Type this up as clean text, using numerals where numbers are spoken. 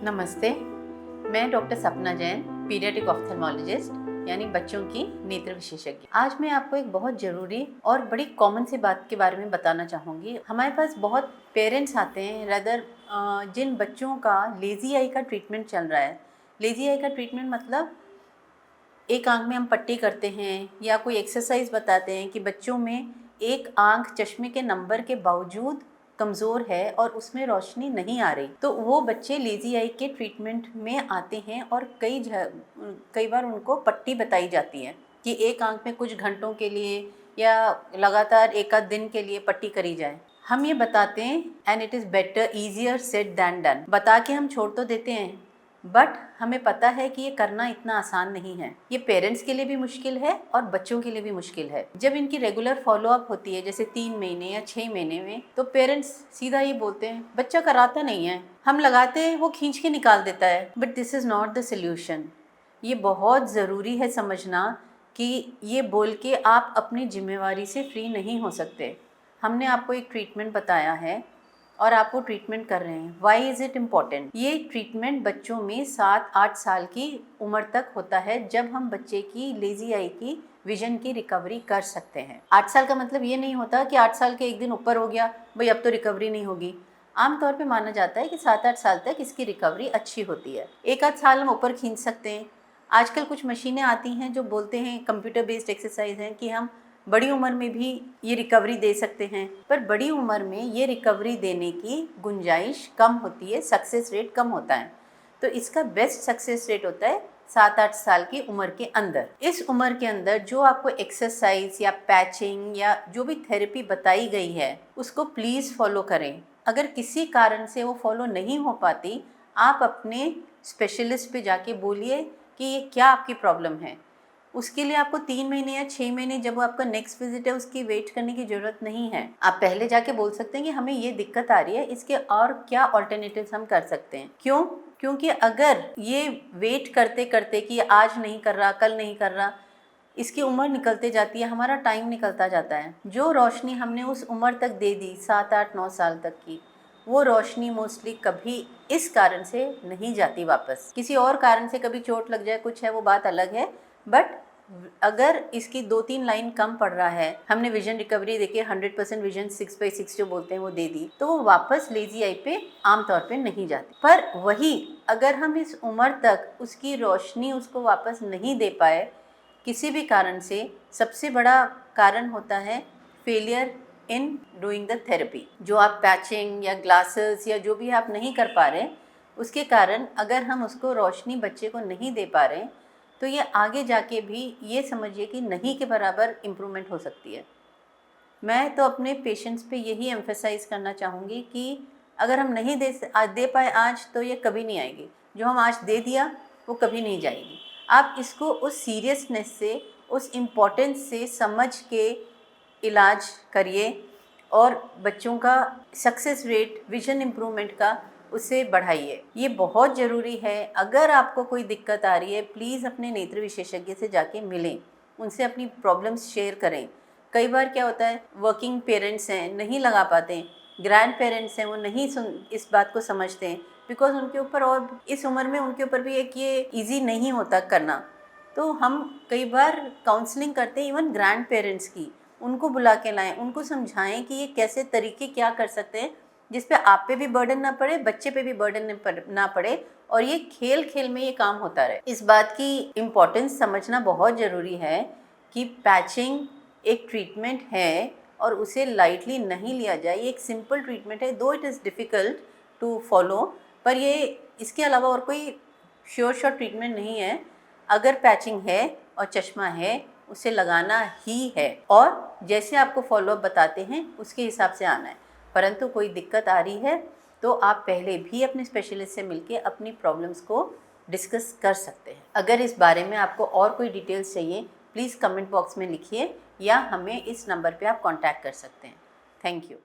नमस्ते, मैं डॉक्टर सपना जैन, पीडियाट्रिक ऑफ्थेल्मोलॉजिस्ट यानी बच्चों की नेत्र विशेषज्ञ। आज मैं आपको एक बहुत ज़रूरी और बड़ी कॉमन सी बात के बारे में बताना चाहूँगी। हमारे पास बहुत पेरेंट्स आते हैं रदर जिन बच्चों का लेज़ी आई का ट्रीटमेंट चल रहा है। लेज़ी आई का ट्रीटमेंट मतलब एक आँख में हम पट्टी करते हैं या कोई एक्सरसाइज बताते हैं कि बच्चों में एक आँख चश्मे के नंबर के बावजूद कमज़ोर है और उसमें रोशनी नहीं आ रही, तो वो बच्चे लेज़ी आई के ट्रीटमेंट में आते हैं और कई बार उनको पट्टी बताई जाती है कि एक आँख में कुछ घंटों के लिए या लगातार एक आध दिन के लिए पट्टी करी जाए। हम ये बताते हैं and it is better easier said then done. बता के हम छोड़ तो देते हैं, बट हमें पता है कि ये करना इतना आसान नहीं है। ये पेरेंट्स के लिए भी मुश्किल है और बच्चों के लिए भी मुश्किल है। जब इनकी रेगुलर फॉलोअप होती है जैसे 3 महीने या 6 महीने में, तो पेरेंट्स सीधा ये बोलते हैं बच्चा कराता नहीं है, हम लगाते हैं वो खींच के निकाल देता है। But this is not the solution. ये बहुत ज़रूरी है समझना कि ये बोल के आप अपनी जिम्मेवारी से फ्री नहीं हो सकते। हमने आपको एक ट्रीटमेंट बताया है और आप वो ट्रीटमेंट कर रहे हैं। Why is it important? ये ट्रीटमेंट बच्चों में 7-8 साल की उम्र तक होता है, जब हम बच्चे की लेज़ी आई की विजन की रिकवरी कर सकते हैं। 8 साल का मतलब ये नहीं होता कि 8 साल के एक दिन ऊपर हो गया भाई अब तो रिकवरी नहीं होगी। आमतौर पे माना जाता है कि 7-8 साल तक इसकी रिकवरी अच्छी होती है। एक आध साल हम ऊपर खींच सकते हैं। आजकल कुछ मशीनें आती हैं जो बोलते हैं, कंप्यूटर बेस्ड एक्सरसाइज हैं, कि हम बड़ी उम्र में भी ये रिकवरी दे सकते हैं। पर बड़ी उम्र में ये रिकवरी देने की गुंजाइश कम होती है, सक्सेस रेट कम होता है। तो इसका बेस्ट सक्सेस रेट होता है 7-8 साल की उम्र के अंदर। इस उम्र के अंदर जो आपको एक्सरसाइज या पैचिंग या जो भी थेरेपी बताई गई है उसको प्लीज़ फॉलो करें। अगर किसी कारण से वो फॉलो नहीं हो पाती, आप अपने स्पेशलिस्ट पे जाके बोलिए कि ये क्या आपकी प्रॉब्लम है। उसके लिए आपको 3 महीने या 6 महीने जब आपका नेक्स्ट विजिट है उसकी वेट करने की ज़रूरत नहीं है। आप पहले जाके बोल सकते हैं कि हमें ये दिक्कत आ रही है, इसके और क्या ऑल्टरनेटिव्स हम कर सकते हैं। क्यों? क्योंकि अगर ये वेट करते करते कि आज नहीं कर रहा, कल नहीं कर रहा, इसकी उम्र निकलते जाती है, हमारा टाइम निकलता जाता है। जो रोशनी हमने उस उम्र तक दे दी 7-8-9 साल तक की, वो रोशनी मोस्टली कभी इस कारण से नहीं जाती वापस। किसी और कारण से कभी चोट लग जाए, कुछ है, वो बात अलग है। बट अगर इसकी 2-3 लाइन कम पड़ रहा है, हमने विजन रिकवरी देखिए 100% विजन 6/6 जो बोलते हैं वो दे दी, तो वो वापस लेज़ी आई पे आमतौर पे नहीं जाती। पर वही अगर हम इस उम्र तक उसकी रोशनी उसको वापस नहीं दे पाए किसी भी कारण से, सबसे बड़ा कारण होता है failure in doing the therapy. जो आप पैचिंग या ग्लासेस या जो भी आप नहीं कर पा रहे, उसके कारण अगर हम उसको रोशनी बच्चे को नहीं दे पा रहे, तो ये आगे जाके भी ये समझिए कि नहीं के बराबर इम्प्रूवमेंट हो सकती है। मैं तो अपने पेशेंट्स पे यही एम्फेसाइज करना चाहूँगी कि अगर हम नहीं दे पाए आज, तो ये कभी नहीं आएगी। जो हम आज दे दिया वो कभी नहीं जाएगी। आप इसको उस सीरियसनेस से, उस इम्पोर्टेंस से समझ के इलाज करिए और बच्चों का सक्सेस रेट विजन इम्प्रूवमेंट का उसे बढ़ाइए। ये बहुत ज़रूरी है। अगर आपको कोई दिक्कत आ रही है, प्लीज़ अपने नेत्र विशेषज्ञ से जाके मिलें, उनसे अपनी प्रॉब्लम्स शेयर करें। कई बार क्या होता है, वर्किंग पेरेंट्स हैं, नहीं लगा पाते, ग्रैंड पेरेंट्स हैं, वो नहीं इस बात को समझते हैं, बिकॉज उनके ऊपर और इस उम्र में उनके ऊपर भी एक ये ईजी नहीं होता करना। तो हम कई बार काउंसलिंग करते हैं इवन ग्रैंड पेरेंट्स की, उनको बुला के लाएं, उनको समझाएं कि ये कैसे तरीके क्या कर सकते हैं जिस पे आप पे भी बर्डन ना पड़े, बच्चे पे भी बर्डन ना पड़े, और ये खेल खेल में ये काम होता रहे। इस बात की इम्पोर्टेंस समझना बहुत ज़रूरी है कि पैचिंग एक ट्रीटमेंट है और उसे लाइटली नहीं लिया जाए। ये एक सिंपल ट्रीटमेंट है, though it is difficult to follow, पर ये इसके अलावा और कोई श्योर ट्रीटमेंट नहीं है। अगर पैचिंग है और चश्मा है, उसे लगाना ही है और जैसे आपको फॉलोअप बताते हैं उसके हिसाब से आना है। परंतु कोई दिक्कत आ रही है तो आप पहले भी अपने स्पेशलिस्ट से मिलके अपनी प्रॉब्लम्स को डिस्कस कर सकते हैं। अगर इस बारे में आपको और कोई डिटेल्स चाहिए, प्लीज़ कमेंट बॉक्स में लिखिए या हमें इस नंबर पे आप कांटेक्ट कर सकते हैं। Thank you.